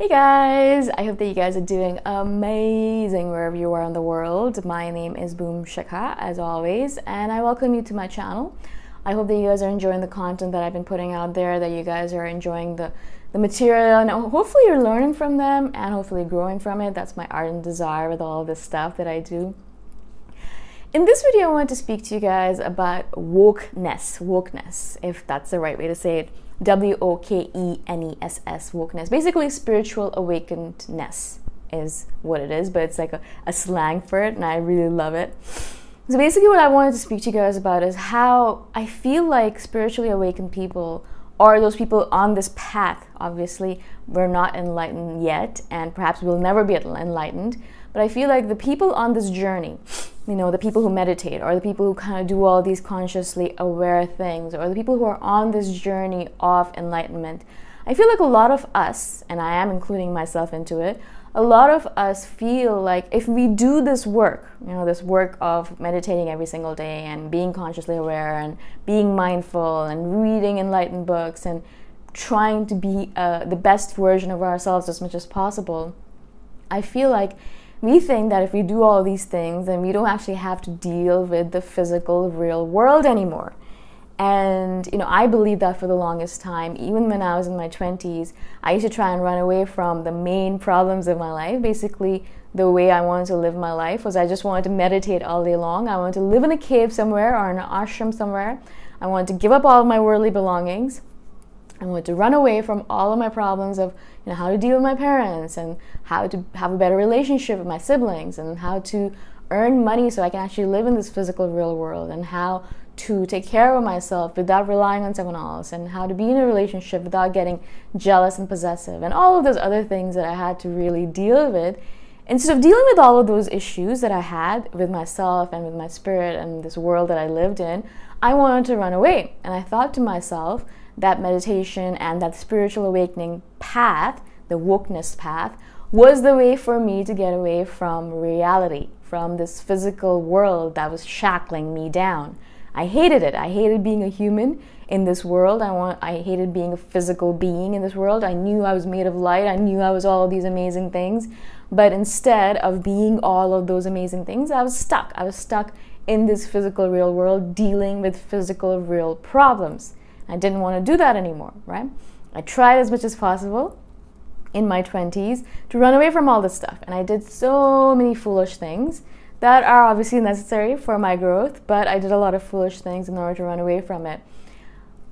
Hey guys, I hope that you guys are doing amazing wherever you are in the world. My name is Shikha, as always, and I welcome you to my channel. I hope that you guys are enjoying the content that I've been putting out there, that you guys are enjoying the material, and hopefully you're learning from them and hopefully growing from it. That's my ardent desire with all of this stuff that I do. In this video, I want to speak to you guys about wokeness, if that's the right way to say it. WOKENESS, wokeness. Basically, spiritual awakenedness is what it is, but it's like a slang for it, and I really love it. So basically what I wanted to speak to you guys about is how I feel like spiritually awakened people, or those people on this path, obviously, we're not enlightened yet, and perhaps we'll never be enlightened, but I feel like the people on this journey, you know, the people who meditate, or the people who kind of do all these consciously aware things, or the people who are on this journey of enlightenment, I feel like a lot of us, and I am including myself into it, a lot of us feel like if we do this work, you know, this work of meditating every single day and being consciously aware and being mindful and reading enlightened books and trying to be the best version of ourselves as much as possible, I feel like we think that if we do all these things, then we don't actually have to deal with the physical, real world anymore. And, you know, I believed that for the longest time. Even when I was in my 20s, I used to try and run away from the main problems of my life. Basically, the way I wanted to live my life was I just wanted to meditate all day long. I wanted to live in a cave somewhere or in an ashram somewhere. I wanted to give up all of my worldly belongings. I wanted to run away from all of my problems of, you know, how to deal with my parents and how to have a better relationship with my siblings and how to earn money so I can actually live in this physical real world, and how to take care of myself without relying on someone else, and how to be in a relationship without getting jealous and possessive, and all of those other things that I had to really deal with. Instead of dealing with all of those issues that I had with myself and with my spirit and this world that I lived in, I wanted to run away. And I thought to myself that meditation and that spiritual awakening path, the wokeness path, was the way for me to get away from reality, from this physical world that was shackling me down. I hated it. I hated being a human in this world. I hated being a physical being in this world. I knew I was made of light. I knew I was all of these amazing things. But instead of being all of those amazing things, I was stuck. I was stuck in this physical real world dealing with physical real problems. I didn't want to do that anymore, right? I tried as much as possible in my 20s to run away from all this stuff. And I did so many foolish things that are obviously necessary for my growth, but I did a lot of foolish things in order to run away from it.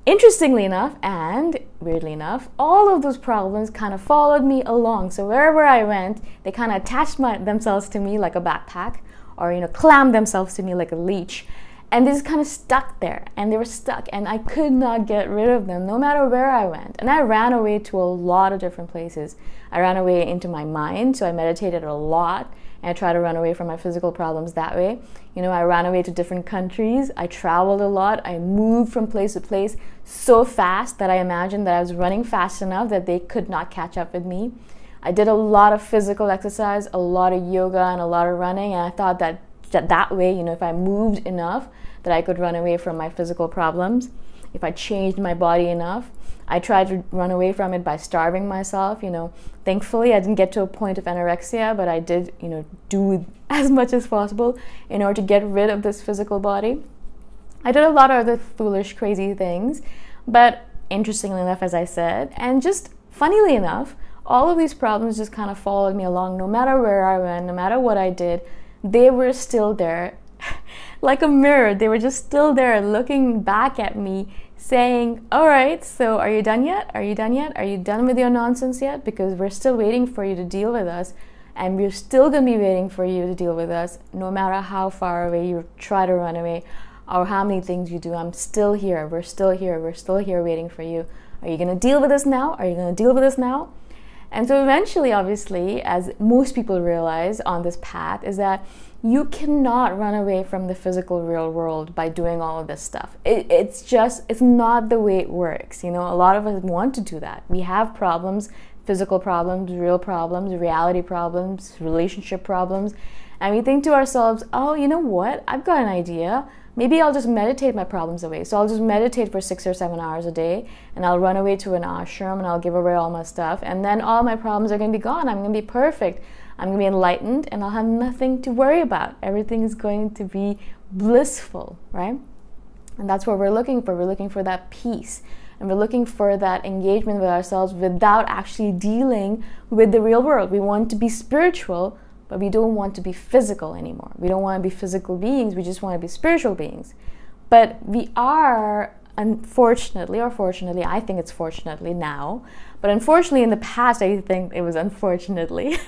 Interestingly enough, and weirdly enough, all of those problems kind of followed me along. So wherever I went, they kind of attached themselves to me like a backpack, or, you know, clammed themselves to me like a leech. And they just kind of stuck there, and they were stuck, and I could not get rid of them no matter where I went. And I ran away to a lot of different places. I ran away into my mind, so I meditated a lot, and I tried to run away from my physical problems that way. You know, I ran away to different countries. I traveled a lot. I moved from place to place so fast that I imagined that I was running fast enough that they could not catch up with me. I did a lot of physical exercise, a lot of yoga, and a lot of running, and I thought that way, you know, if I moved enough, that I could run away from my physical problems. If I changed my body enough, I tried to run away from it by starving myself. You know, thankfully I didn't get to a point of anorexia, but I did, you know, do as much as possible in order to get rid of this physical body. I did a lot of other foolish, crazy things, but interestingly enough, as I said, and just funnily enough, all of these problems just kind of followed me along. No matter where I went, no matter what I did, they were still there like a mirror. They were just still there looking back at me saying, all right, so are you done yet? Are you done yet? Are you done with your nonsense yet? Because we're still waiting for you to deal with us, and we're still going to be waiting for you to deal with us no matter how far away you try to run away or how many things you do. I'm still here. We're still here. We're still here waiting for you. Are you going to deal with us now? Are you going to deal with us now? And so eventually, obviously, as most people realize on this path, is that you cannot run away from the physical real world by doing all of this stuff. It's not the way it works. You know, a lot of us want to do that. We have problems, physical problems, real problems, reality problems, relationship problems. And we think to ourselves, oh, you know what? I've got an idea. maybe I'll just meditate my problems away. So I'll just meditate for 6 or 7 hours a day, and I'll run away to an ashram and I'll give away all my stuff, and then all my problems are going to be gone. I'm going to be perfect. I'm going to be enlightened, and I'll have nothing to worry about. Everything is going to be blissful, right? And that's what we're looking for. We're looking for that peace. And we're looking for that engagement with ourselves without actually dealing with the real world. We want to be spiritual, but we don't want to be physical anymore. We don't want to be physical beings. We just want to be spiritual beings. But we are, unfortunately, or fortunately, I think it's fortunately now, but unfortunately in the past, I think it was unfortunately,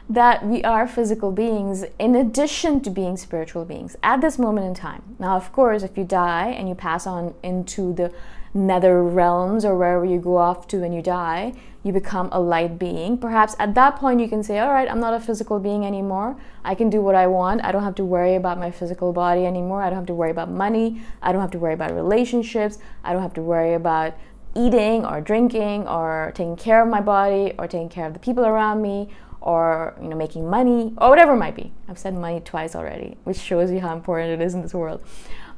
that we are physical beings in addition to being spiritual beings at this moment in time. Now, of course, if you die and you pass on into the nether realms or wherever you go off to when you die, you become a light being. Perhaps at that point you can say, all right, I'm not a physical being anymore. I can do what I want. I don't have to worry about my physical body anymore. I don't have to worry about money. I don't have to worry about relationships. I don't have to worry about eating or drinking or taking care of my body or taking care of the people around me, or making money, or whatever it might be. I've said money twice already, which shows you how important it is in this world.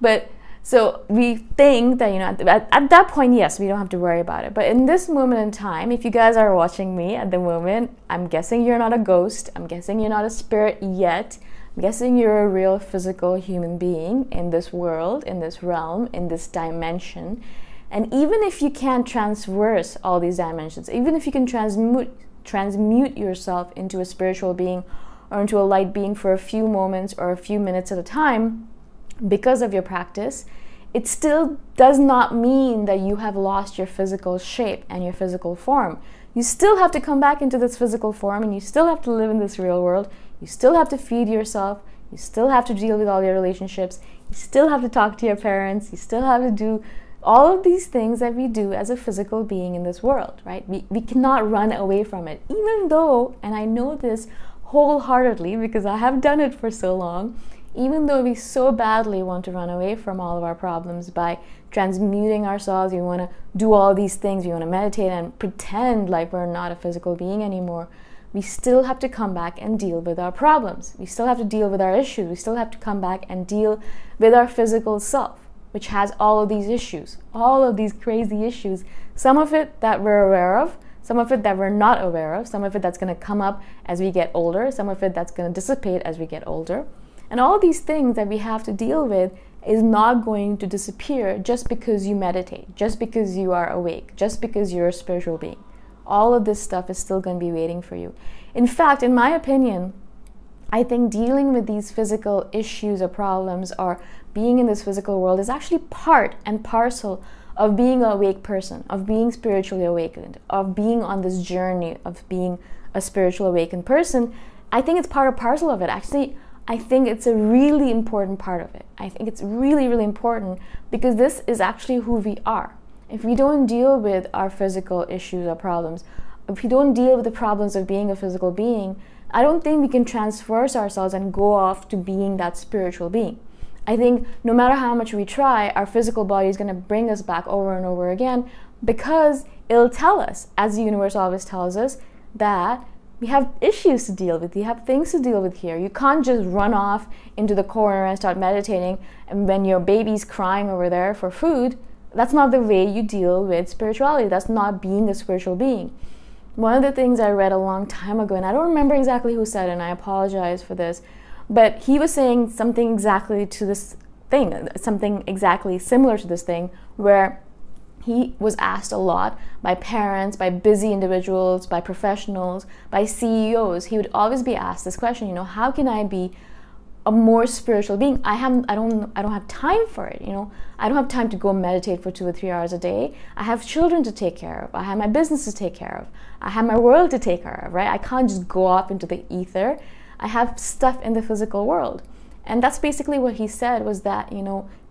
But so we think that at that point, yes, we don't have to worry about it. But in this moment in time, if you guys are watching me at the moment, I'm guessing you're not a ghost. I'm guessing you're not a spirit yet. I'm guessing you're a real physical human being in this world, in this realm, in this dimension. And even if you can't transverse all these dimensions, even if you can transmute yourself into a spiritual being or into a light being for a few moments or a few minutes at a time because of your practice, it still does not mean that you have lost your physical shape and your physical form. You still have to come back into this physical form, and you still have to live in this real world. You still have to feed yourself. You still have to deal with all your relationships. You still have to talk to your parents. You still have to do all of these things that we do as a physical being in this world, right? We cannot run away from it, even though, and I know this wholeheartedly because I have done it for so long, even though we so badly want to run away from all of our problems by transmuting ourselves, we want to do all these things, we want to meditate and pretend like we're not a physical being anymore, we still have to come back and deal with our problems. We still have to deal with our issues. We still have to come back and deal with our physical self, which has all of these issues, all of these crazy issues, some of it that we're aware of, some of it that we're not aware of, some of it that's going to come up as we get older, some of it that's going to dissipate as we get older. And all these things that we have to deal with is not going to disappear just because you meditate, just because you are awake, just because you're a spiritual being. All of this stuff is still going to be waiting for you. In fact, in my opinion, I think dealing with these physical issues or problems or being in this physical world is actually part and parcel of being an awake person, of being spiritually awakened, of being on this journey of being a spiritual awakened person. I think it's part and parcel of it. Actually, I think it's a really important part of it. I think it's really, really important because this is actually who we are. If we don't deal with our physical issues or problems, if we don't deal with the problems of being a physical being, I don't think we can transverse ourselves and go off to being that spiritual being. I think no matter how much we try, our physical body is going to bring us back over and over again because it'll tell us, as the universe always tells us, that we have issues to deal with. You have things to deal with here. You can't just run off into the corner and start meditating, and when your baby's crying over there for food, that's not the way you deal with spirituality. That's not being a spiritual being. One of the things I read a long time ago, and I don't remember exactly who said it, and I apologize for this, but he was saying something exactly to this thing, something exactly similar to this thing, where he was asked a lot by parents, by busy individuals, by professionals, by CEOs. He would always be asked this question, how can I be a more spiritual being? I don't have time for it, I don't have time to go meditate for 2 or 3 hours a day. I have children to take care of. I have my business to take care of. I have my world to take care of, right? I can't just go off into the ether. I have stuff in the physical world. And that's basically what he said, was that,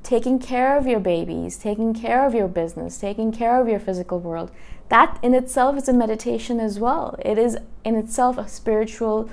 taking care of your babies, taking care of your business, taking care of your physical world, that in itself is a meditation as well. It is in itself a spiritual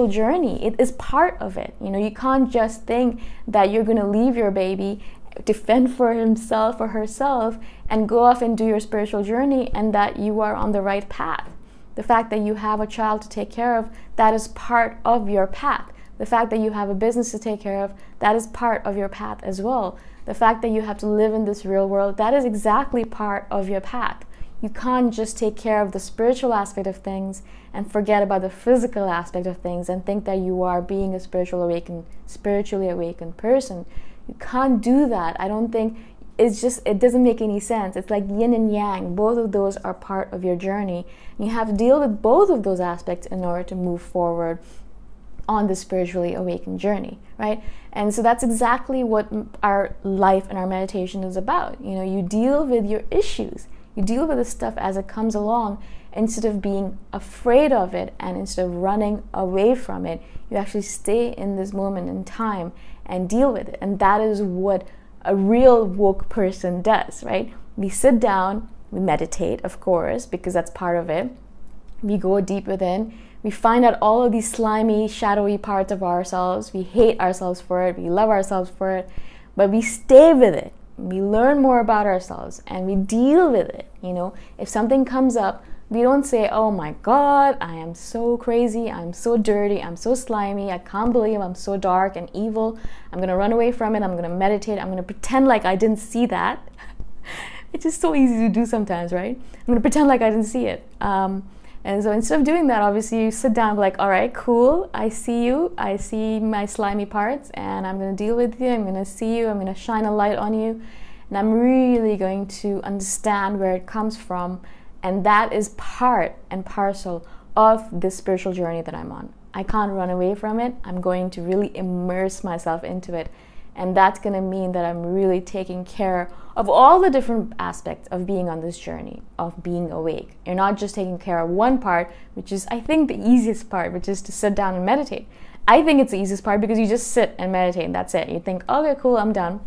journey. It is part of it. You can't just think that you're going to leave your baby to fend for himself or herself and go off and do your spiritual journey and that you are on the right path. The fact that you have a child to take care of, that is part of your path. The fact that you have a business to take care of, that is part of your path as well. The fact that you have to live in this real world, that is exactly part of your path. You can't just take care of the spiritual aspect of things and forget about the physical aspect of things and think that you are being a spiritually awakened person. You can't do that. I don't think it doesn't make any sense. It's like yin and yang. Both of those are part of your journey. You have to deal with both of those aspects in order to move forward on the spiritually awakened journey, right? And so that's exactly what our life and our meditation is about. You deal with your issues. You deal with the stuff as it comes along instead of being afraid of it, and instead of running away from it, you actually stay in this moment in time and deal with it. And that is what a real woke person does, right? We sit down, we meditate, of course, because that's part of it. We go deep within. We find out all of these slimy, shadowy parts of ourselves. We hate ourselves for it. We love ourselves for it. But we stay with it. We learn more about ourselves and we deal with it. If something comes up, we don't say, oh my God, I am so crazy, I'm so dirty, I'm so slimy, I can't believe I'm so dark and evil. I'm going to run away from it, I'm going to meditate, I'm going to pretend like I didn't see that. It's just so easy to do sometimes, right? I'm going to pretend like I didn't see it. And so instead of doing that, obviously you sit down and be like, all right, cool, I see you, I see my slimy parts, and I'm going to deal with you, I'm going to see you, I'm going to shine a light on you, and I'm really going to understand where it comes from. And that is part and parcel of this spiritual journey that I'm on. I can't run away from it. I'm going to really immerse myself into it. And that's going to mean that I'm really taking care of all the different aspects of being on this journey, of being awake. You're not just taking care of one part, which is, I think, the easiest part, which is to sit down and meditate. I think it's the easiest part because you just sit and meditate and that's it. You think, okay, cool, I'm done.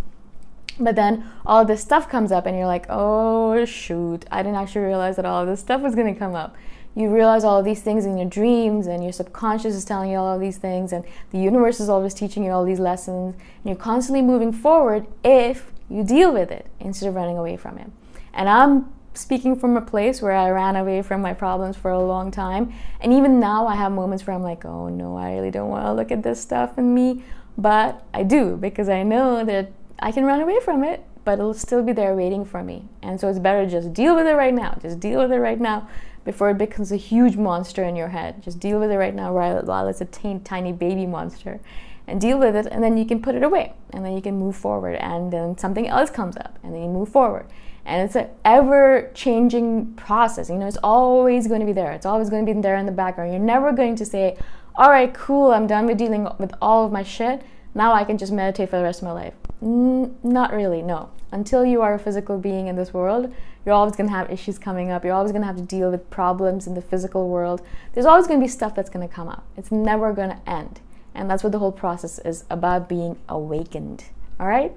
But then all this stuff comes up and you're like, oh shoot, I didn't actually realize that all this stuff was going to come up. You realize all of these things in your dreams, and your subconscious is telling you all of these things, and the universe is always teaching you all these lessons, and you're constantly moving forward if you deal with it instead of running away from it. And I'm speaking from a place where I ran away from my problems for a long time, and even now I have moments where I'm like, oh no, I really don't want to look at this stuff in me, but I do, because I know that I can run away from it, but it'll still be there waiting for me. And so it's better to just deal with it right now. Just deal with it right now before it becomes a huge monster in your head. Just deal with it right now while it's a tiny baby monster. And deal with it, and then you can put it away. And then you can move forward. And then something else comes up, and then you move forward. And it's an ever-changing process. It's always going to be there. It's always going to be there in the background. You're never going to say, all right, cool, I'm done with dealing with all of my shit. Now I can just meditate for the rest of my life. Not really, no. Until you are a physical being in this world, you're always going to have issues coming up. You're always going to have to deal with problems in the physical world. There's always going to be stuff that's going to come up. It's never going to end. And that's what the whole process is about, being awakened. All right?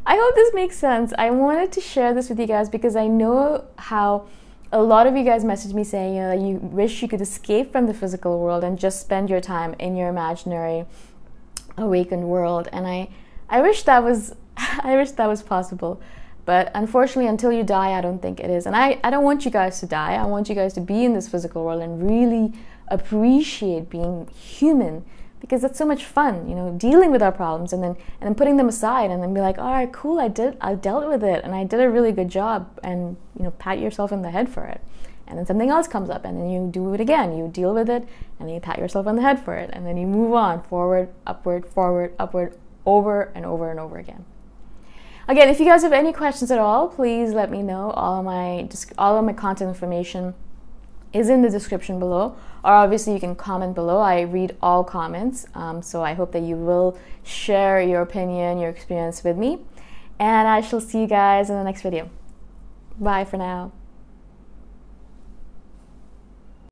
I hope this makes sense. I wanted to share this with you guys because I know how a lot of you guys messaged me saying, that you wish you could escape from the physical world and just spend your time in your imaginary awakened world. And I wish that was possible, but unfortunately, until you die, I don't think it is. And I don't want you guys to die. I want you guys to be in this physical world and really appreciate being human, because that's so much fun, dealing with our problems and then putting them aside and then be like, all right, cool, I dealt with it and I did a really good job, and pat yourself in the head for it. And then something else comes up and then you do it again. You deal with it and then you pat yourself on the head for it, and then you move on, forward, upward, over and over and over again. Again, if you guys have any questions at all, please let me know. All of my content information is in the description below, or obviously you can comment below. I read all comments, so I hope that you will share your opinion, your experience with me, and I shall see you guys in the next video. Bye for now.